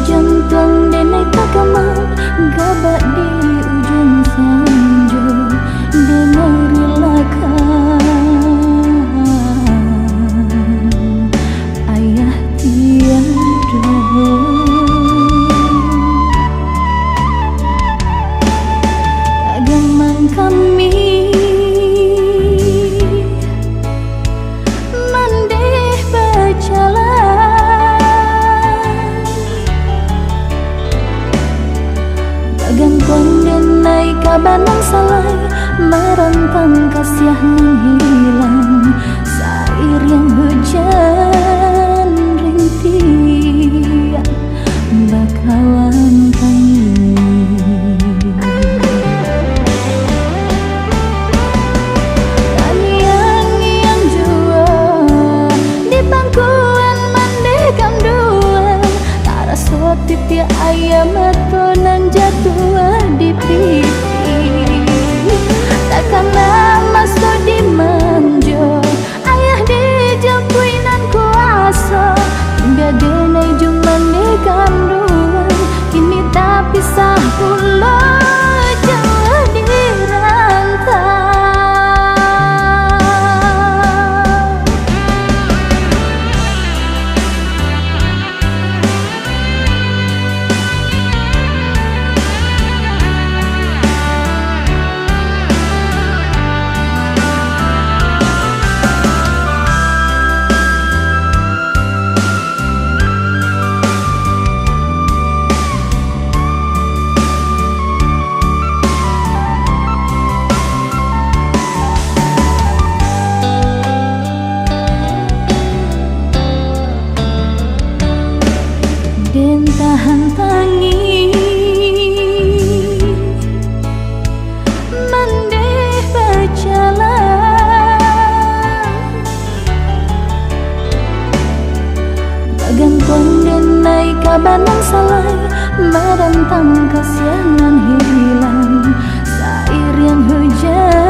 jantung denai takamang gabak di ujung sanjo denai relakan ayah tiada tagamang kami mandeh berjalan bagan konden naik kabanang salai merantang kasiah menghilang sair yang hujan rintik bakalan kami kalian yang jua di pangkuan mandekam dua tarasot titia ayam atonan jatuh di pipi takkan mas to di manjo ayah di jempuinan kuasa hingga denai juman dekam dua kini tak pisah pulau jauh di rantau. Den tahan tangi mandeh berjalan bagan konden naik kabanang salai merantang kasianan hilang sair yang hujan